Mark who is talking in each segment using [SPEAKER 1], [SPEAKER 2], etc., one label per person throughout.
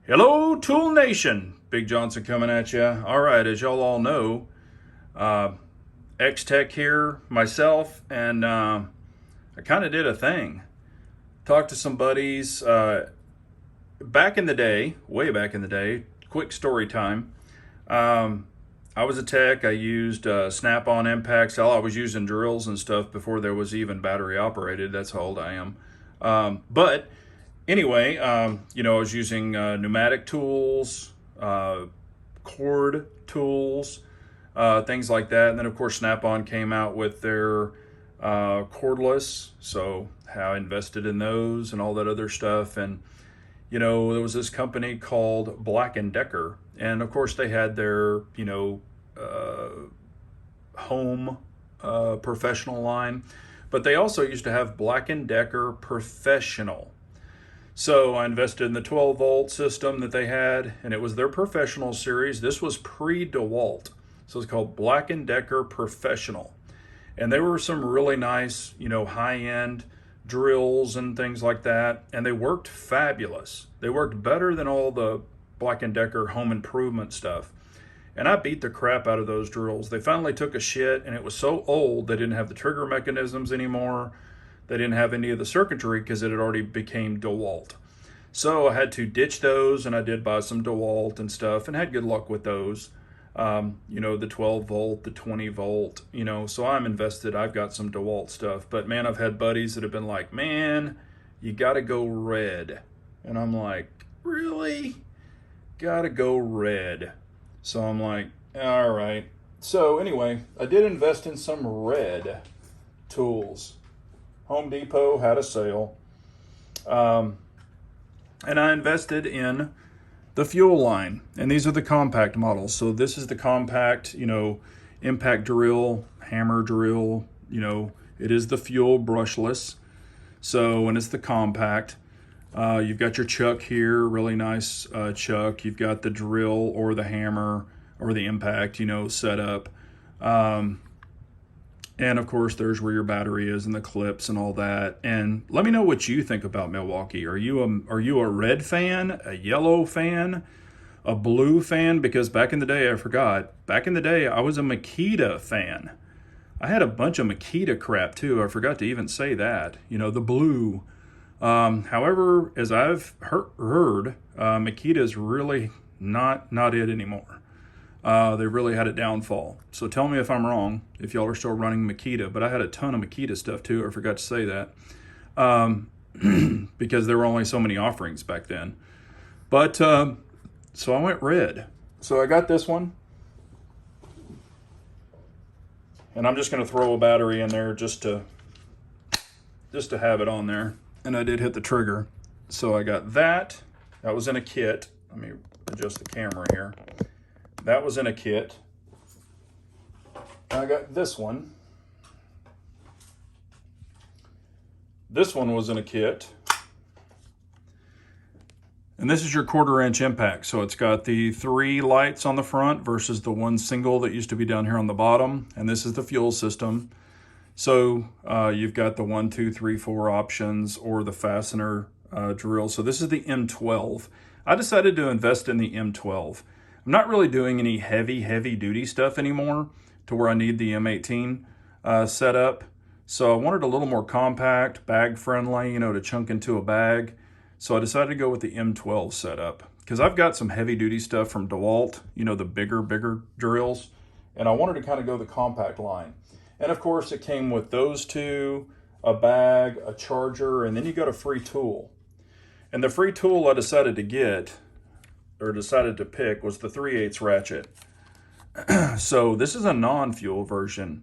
[SPEAKER 1] Hello, Tool Nation. Big Johnson coming at you. All right, as y'all all know, X-Tech here, myself, and I kind of did a thing. Talked to some buddies back in the day, way back in the day. Quick story time. I was a tech. I used snap-on impacts. I was using drills and stuff before there was even battery operated. That's how old I am. But anyway, I was using pneumatic tools, cord tools, things like that. And then, of course, Snap-on came out with their cordless. So I invested in those and all that other stuff. And, there was this company called Black & Decker. And, of course, they had their, home professional line. But they also used to have Black & Decker Professional. So I invested in the 12 volt system that they had, and it was their professional series. This was pre-DeWalt. So it's called Black & Decker Professional. And they were some really nice, high-end drills and things like that. And they worked fabulous. They worked better than all the Black & Decker home improvement stuff. And I beat the crap out of those drills. They finally took a shit, and it was so old they didn't have the trigger mechanisms anymore. They didn't have any of the circuitry because it had already became DeWalt. So I had to ditch those, and I did buy some DeWalt and stuff and had good luck with those. The 12 volt, the 20 volt, so I'm invested. I've got some DeWalt stuff. But man, I've had buddies that have been like, man, you got to go red. And I'm like, really? Got to go red. So I'm like, all right. So anyway, I did invest in some red tools. Home Depot had a sale. And I invested in the fuel line. And these are the compact models. So this is the compact, impact drill, hammer drill. It is the fuel brushless. So, and it's the compact. You've got your chuck here, really nice chuck. You've got the drill or the hammer or the impact, set up. And of course, there's where your battery is and the clips and all that. And let me know what you think about Milwaukee. Are you a red fan, a yellow fan, a blue fan? Because back in the day, I forgot. Back in the day, I was a Makita fan. I had a bunch of Makita crap too. I forgot to even say that. The blue. However, as I've heard, Makita is really not it anymore. They really had a downfall. So tell me if I'm wrong, if y'all are still running Makita. But I had a ton of Makita stuff too. I forgot to say that. Because there were only so many offerings back then. But so I went red. So I got this one. And I'm just going to throw a battery in there just to have it on there. And I did hit the trigger. So I got that. That was in a kit. Let me adjust the camera here. That was in a kit. I got this one. This one was in a kit. And this is your 1/4-inch impact. So it's got the 3 lights on the front versus the 1 single that used to be down here on the bottom. And this is the fuel system. So you've got the 1, 2, 3, 4 options or the fastener drill. So this is the M12. I decided to invest in the M12. I'm not really doing any heavy duty stuff anymore to where I need the M18 set up. So I wanted a little more compact, bag friendly, to chunk into a bag. So I decided to go with the M12 setup because I've got some heavy duty stuff from DeWalt, the bigger drills. And I wanted to kind of go the compact line. And of course it came with those two, a bag, a charger, and then you got a free tool. And the free tool I decided to pick was the 3/8 ratchet. So this is a non-fuel version.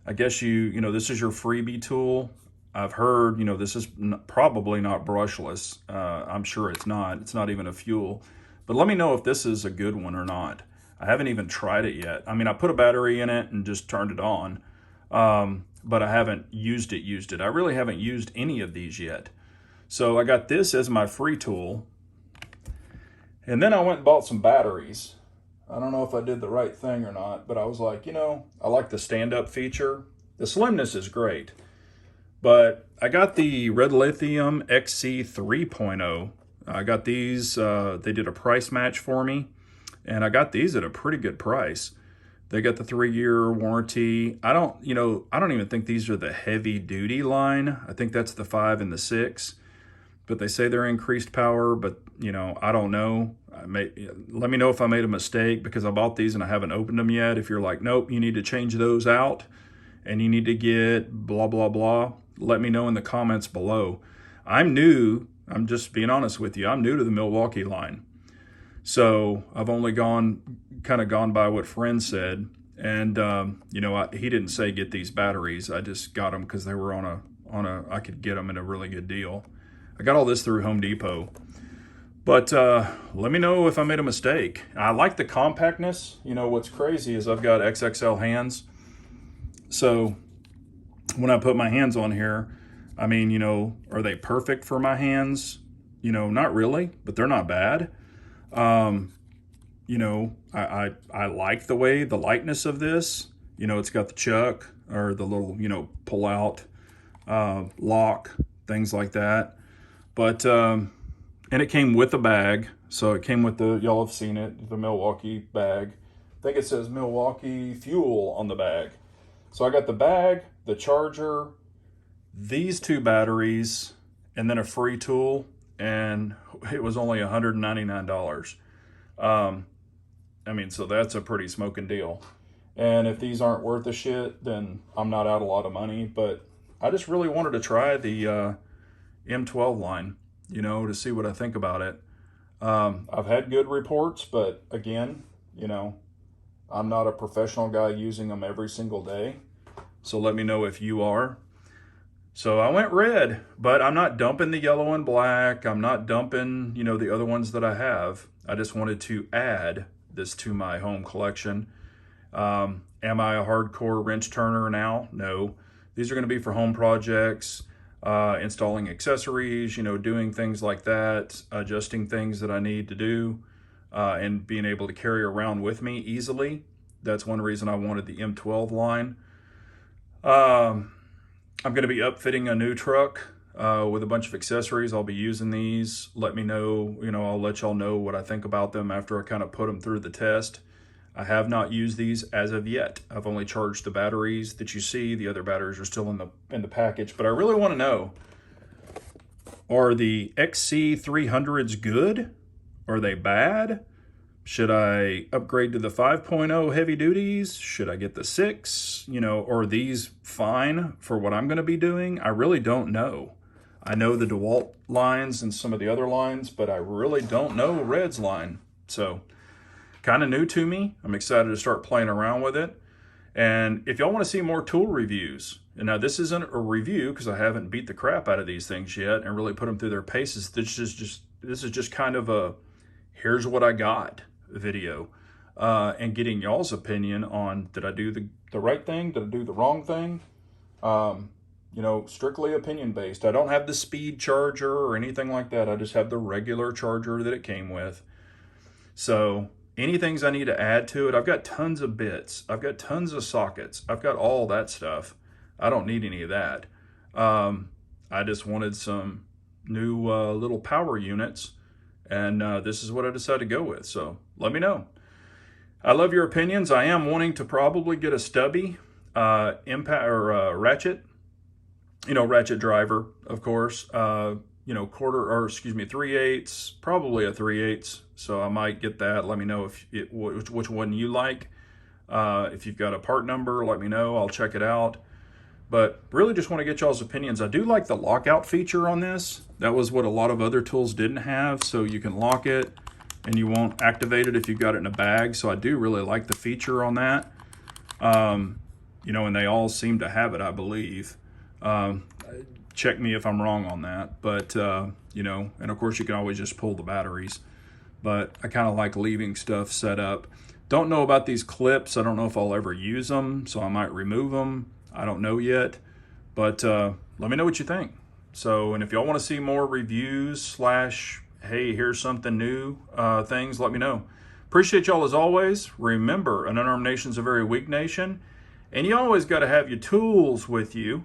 [SPEAKER 1] I guess this is your freebie tool. I've heard, this is probably not brushless. I'm sure it's not. It's not even a fuel. But let me know if this is a good one or not. I haven't even tried it yet. I mean, I put a battery in it and just turned it on. But I haven't used it. I really haven't used any of these yet. So I got this as my free tool. And then I went and bought some batteries. I don't know if I did the right thing or not, but I was like, I like the stand-up feature. The slimness is great. But I got the Red Lithium XC 3.0 I got these, they did a price match for me, and I got these at a pretty good price. They got the 3-year warranty. I don't even think these are the heavy duty line. I think that's the 5 and the 6, but they say they're increased power, but I don't know. Let me know if I made a mistake, because I bought these and I haven't opened them yet. If you're like, nope, you need to change those out and you need to get blah, blah, blah, let me know in the comments below. I'm new. I'm just being honest with you. I'm new to the Milwaukee line. So I've only gone by what friends said. And, he didn't say get these batteries. I just got them because they were I could get them at a really good deal. I got all this through Home Depot. But let me know if I made a mistake. I like the compactness. What's crazy is I've got XXL hands. So when I put my hands on here, are they perfect for my hands? Not really, but they're not bad. I like the lightness of this. It's got the chuck, or the little, pull out lock, things like that. But, and it came with a bag. So it came with y'all have seen it, the Milwaukee bag. I think it says Milwaukee Fuel on the bag. So I got the bag, the charger, these 2 batteries, and then a free tool, and it was only $199. So that's a pretty smoking deal. And if these aren't worth a shit, then I'm not out a lot of money. But I just really wanted to try the M12 line, to see what I think about it. I've had good reports, but again, I'm not a professional guy using them every single day. So let me know if you are. So I went red, but I'm not dumping the yellow and black. I'm not dumping, the other ones that I have. I just wanted to add this to my home collection. Am I a hardcore wrench turner now? No. These are going to be for home projects, installing accessories, doing things like that, adjusting things that I need to do, and being able to carry around with me easily. That's one reason I wanted the M12 line. I'm going to be upfitting a new truck with a bunch of accessories. I'll be using these. Let me know, I'll let y'all know what I think about them after I kind of put them through the test. I have not used these as of yet. I've only charged the batteries that you see. The other batteries are still in the package. But I really want to know, are the XC300s good? Are they bad? Should I upgrade to the 5.0 heavy duties? Should I get the 6? Are these fine for what I'm going to be doing? I really don't know. I know the DeWalt lines and some of the other lines, but I really don't know Red's line. So kind of new to me. I'm excited to start playing around with it. And if y'all want to see more tool reviews, and now this isn't a review because I haven't beat the crap out of these things yet and really put them through their paces. This is just kind of a here's what I got video, and getting y'all's opinion on, did I do the right thing? Did I do the wrong thing? Strictly opinion based. I don't have the speed charger or anything like that. I just have the regular charger that it came with. So any things I need to add to it, I've got tons of bits. I've got tons of sockets. I've got all that stuff. I don't need any of that. I just wanted some new little power units, and this is what I decided to go with. So let me know. I love your opinions. I am wanting to probably get a stubby ratchet, ratchet driver, of course, 3/8, probably a 3/8. So I might get that. Let me know which one you like. If you've got a part number, let me know. I'll check it out. But really just want to get y'all's opinions. I do like the lockout feature on this. That was what a lot of other tools didn't have. So you can lock it and you won't activate it if you've got it in a bag. So I do really like the feature on that. And they all seem to have it, I believe. Check me if I'm wrong on that. But, and of course you can always just pull the batteries. But I kind of like leaving stuff set up. Don't know about these clips. I don't know if I'll ever use them, so I might remove them. I don't know yet, but let me know what you think. So, and if y'all want to see more reviews / hey, here's something new things, let me know. Appreciate y'all as always. Remember, an unarmed nation's a very weak nation, and you always got to have your tools with you